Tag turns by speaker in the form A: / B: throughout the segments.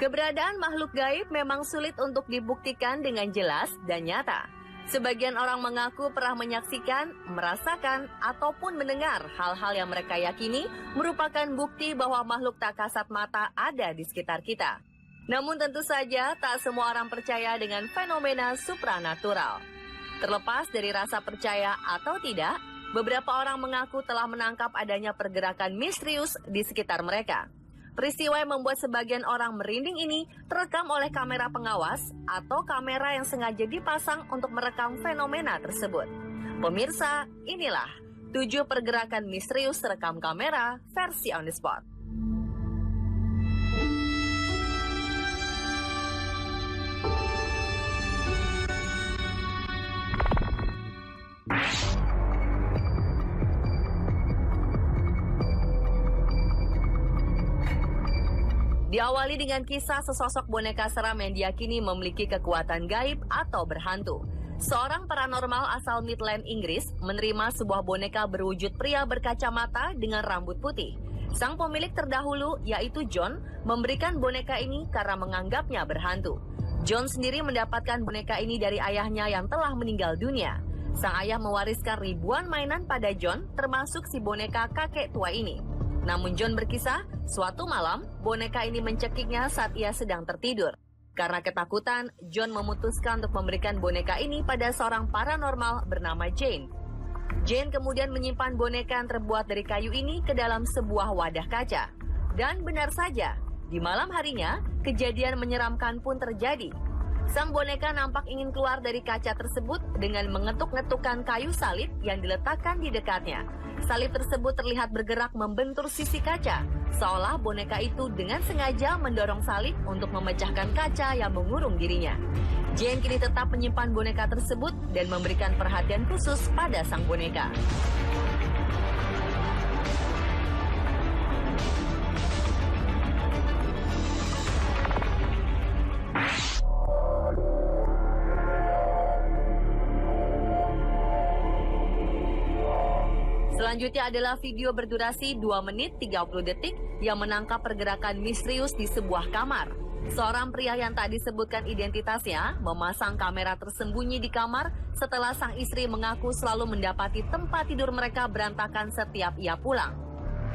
A: Keberadaan makhluk gaib memang sulit untuk dibuktikan dengan jelas dan nyata. Sebagian orang mengaku pernah menyaksikan, merasakan, ataupun mendengar hal-hal yang mereka yakini merupakan bukti bahwa makhluk tak kasat mata ada di sekitar kita. Namun tentu saja tak semua orang percaya dengan fenomena supranatural. Terlepas dari rasa percaya atau tidak, beberapa orang mengaku telah menangkap adanya pergerakan misterius di sekitar mereka. Peristiwa yang membuat sebagian orang merinding ini terekam oleh kamera pengawas atau kamera yang sengaja dipasang untuk merekam fenomena tersebut. Pemirsa, inilah 7 pergerakan misterius rekam kamera versi on the spot. Diawali dengan kisah sesosok boneka seram yang diyakini memiliki kekuatan gaib atau berhantu. Seorang paranormal asal Midland, Inggris, menerima sebuah boneka berwujud pria berkacamata dengan rambut putih. Sang pemilik terdahulu, yaitu John, memberikan boneka ini karena menganggapnya berhantu. John sendiri mendapatkan boneka ini dari ayahnya yang telah meninggal dunia. Sang ayah mewariskan ribuan mainan pada John, termasuk si boneka kakek tua ini. Namun John berkisah, suatu malam boneka ini mencekiknya saat ia sedang tertidur. Karena ketakutan, John memutuskan untuk memberikan boneka ini pada seorang paranormal bernama Jane. Jane kemudian menyimpan boneka yang terbuat dari kayu ini ke dalam sebuah wadah kaca. Dan benar saja, di malam harinya, kejadian menyeramkan pun terjadi. Sang boneka nampak ingin keluar dari kaca tersebut dengan mengetuk-ngetukkan kayu salib yang diletakkan di dekatnya. Salib tersebut terlihat bergerak membentur sisi kaca, seolah boneka itu dengan sengaja mendorong salib untuk memecahkan kaca yang mengurung dirinya. Jane kini tetap menyimpan boneka tersebut dan memberikan perhatian khusus pada sang boneka. Selanjutnya adalah video berdurasi 2 menit 30 detik yang menangkap pergerakan misterius di sebuah kamar. Seorang pria yang tak disebutkan identitasnya memasang kamera tersembunyi di kamar setelah sang istri mengaku selalu mendapati tempat tidur mereka berantakan setiap ia pulang.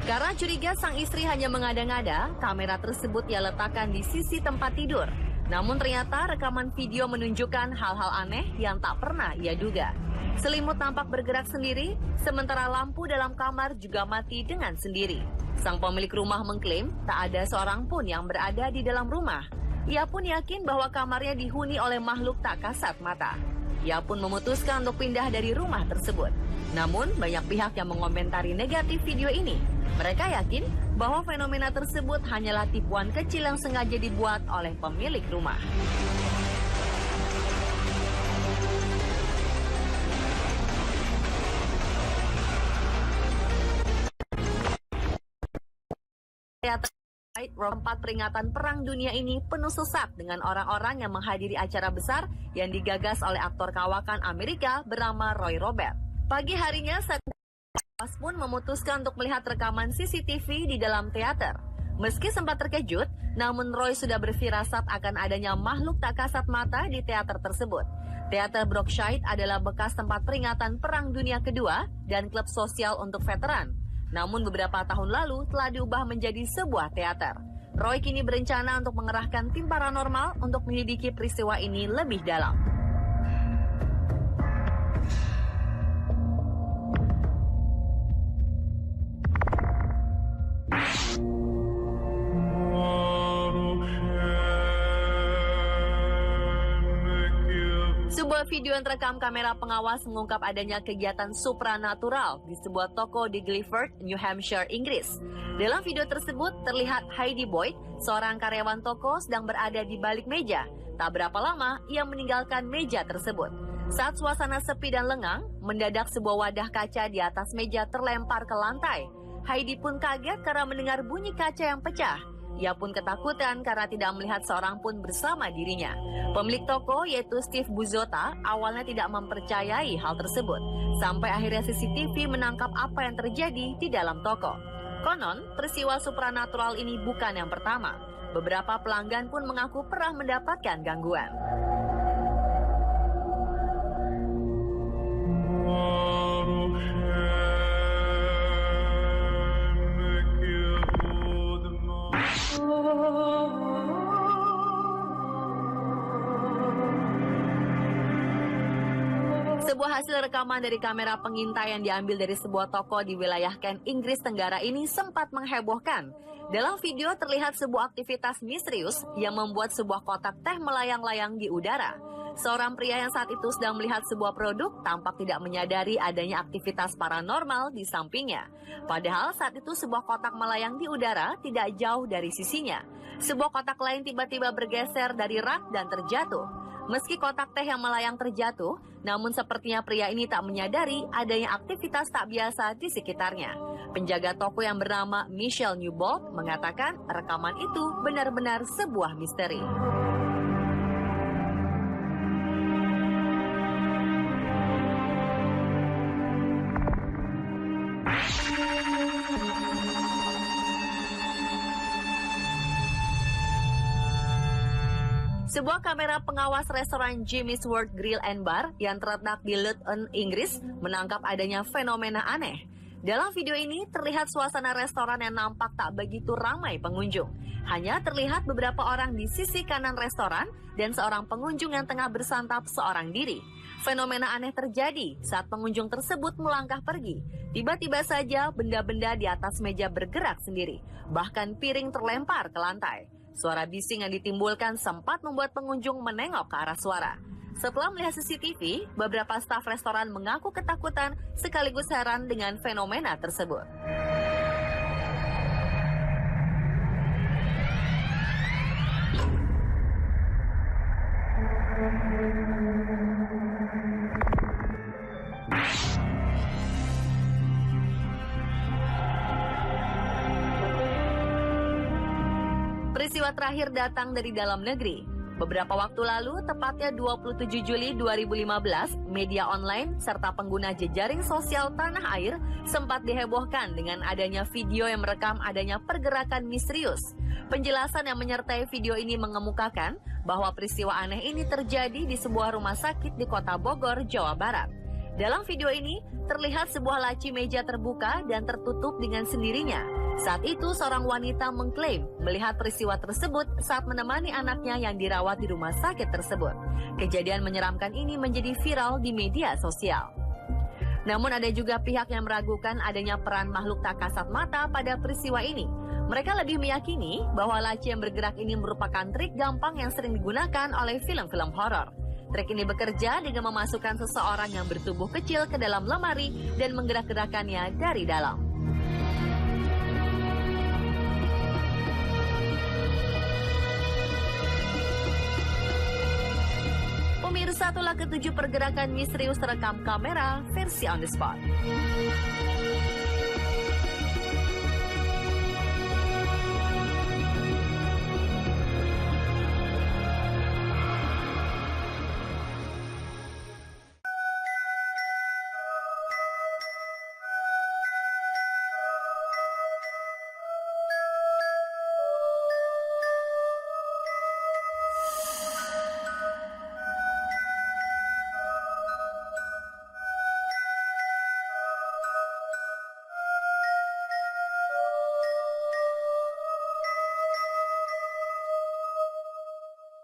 A: Karena curiga sang istri hanya mengada-ngada, kamera tersebut ia letakkan di sisi tempat tidur. Namun ternyata rekaman video menunjukkan hal-hal aneh yang tak pernah ia duga. Selimut tampak bergerak sendiri, sementara lampu dalam kamar juga mati dengan sendiri. Sang pemilik rumah mengklaim tak ada seorang pun yang berada di dalam rumah. Ia pun yakin bahwa kamarnya dihuni oleh makhluk tak kasat mata. Ia pun memutuskan untuk pindah dari rumah tersebut. Namun banyak pihak yang mengomentari negatif video ini. Mereka yakin bahwa fenomena tersebut hanyalah tipuan kecil yang sengaja dibuat oleh pemilik rumah. Tempat peringatan Perang Dunia ini penuh sesak dengan orang-orang yang menghadiri acara besar yang digagas oleh aktor kawakan Amerika bernama Roy Robert. Pagi harinya, Pas pun memutuskan untuk melihat rekaman CCTV di dalam teater. Meski sempat terkejut, namun Roy sudah berfirasat akan adanya makhluk tak kasat mata di teater tersebut. Teater Brookside adalah bekas tempat peringatan Perang Dunia Kedua dan klub sosial untuk veteran. Namun beberapa tahun lalu telah diubah menjadi sebuah teater. Roy kini berencana untuk mengerahkan tim paranormal untuk menyelidiki peristiwa ini lebih dalam. Sebuah video yang terekam kamera pengawas mengungkap adanya kegiatan supranatural di sebuah toko di Guildford, New Hampshire, Inggris. Dalam video tersebut terlihat Heidi Boyd, seorang karyawan toko sedang berada di balik meja. Tak berapa lama ia meninggalkan meja tersebut. Saat suasana sepi dan lengang, mendadak sebuah wadah kaca di atas meja terlempar ke lantai. Heidi pun kaget karena mendengar bunyi kaca yang pecah. Ia pun ketakutan karena tidak melihat seorang pun bersama dirinya. Pemilik toko yaitu Steve Buzzota awalnya tidak mempercayai hal tersebut. Sampai akhirnya CCTV menangkap apa yang terjadi di dalam toko. Konon, peristiwa supranatural ini bukan yang pertama. Beberapa pelanggan pun mengaku pernah mendapatkan gangguan. Sebuah hasil rekaman dari kamera pengintai yang diambil dari sebuah toko di wilayah Kent, Inggris Tenggara ini sempat menghebohkan. Dalam video terlihat sebuah aktivitas misterius yang membuat sebuah kotak teh melayang-layang di udara. Seorang pria yang saat itu sedang melihat sebuah produk tampak tidak menyadari adanya aktivitas paranormal di sampingnya. Padahal saat itu sebuah kotak melayang di udara tidak jauh dari sisinya. Sebuah kotak lain tiba-tiba bergeser dari rak dan terjatuh. Meski kotak teh yang melayang terjatuh, namun sepertinya pria ini tak menyadari adanya aktivitas tak biasa di sekitarnya. Penjaga toko yang bernama Michelle Newbold mengatakan rekaman itu benar-benar sebuah misteri. Sebuah kamera pengawas restoran Jimmy's World Grill and Bar yang terletak di Luton, Inggris, menangkap adanya fenomena aneh. Dalam video ini terlihat suasana restoran yang nampak tak begitu ramai pengunjung. Hanya terlihat beberapa orang di sisi kanan restoran dan seorang pengunjung yang tengah bersantap seorang diri. Fenomena aneh terjadi saat pengunjung tersebut melangkah pergi. Tiba-tiba saja benda-benda di atas meja bergerak sendiri, bahkan piring terlempar ke lantai. Suara bising yang ditimbulkan sempat membuat pengunjung menengok ke arah suara. Setelah melihat CCTV, beberapa staf restoran mengaku ketakutan sekaligus heran dengan fenomena tersebut. Peristiwa terakhir datang dari dalam negeri. Beberapa waktu lalu, tepatnya 27 Juli 2015, media online serta pengguna jejaring sosial tanah air sempat dihebohkan dengan adanya video yang merekam adanya pergerakan misterius. Penjelasan yang menyertai video ini mengemukakan bahwa peristiwa aneh ini terjadi di sebuah rumah sakit di Kota Bogor, Jawa Barat. Dalam video ini, terlihat sebuah laci meja terbuka dan tertutup dengan sendirinya. Saat itu, seorang wanita mengklaim melihat peristiwa tersebut saat menemani anaknya yang dirawat di rumah sakit tersebut. Kejadian menyeramkan ini menjadi viral di media sosial. Namun ada juga pihak yang meragukan adanya peran makhluk tak kasat mata pada peristiwa ini. Mereka lebih meyakini bahwa laci yang bergerak ini merupakan trik gampang yang sering digunakan oleh film-film horor. Trik ini bekerja dengan memasukkan seseorang yang bertubuh kecil ke dalam lemari dan menggerak-gerakannya dari dalam. Pemirsa, itulah ketujuh pergerakan misterius terekam kamera versi on the spot.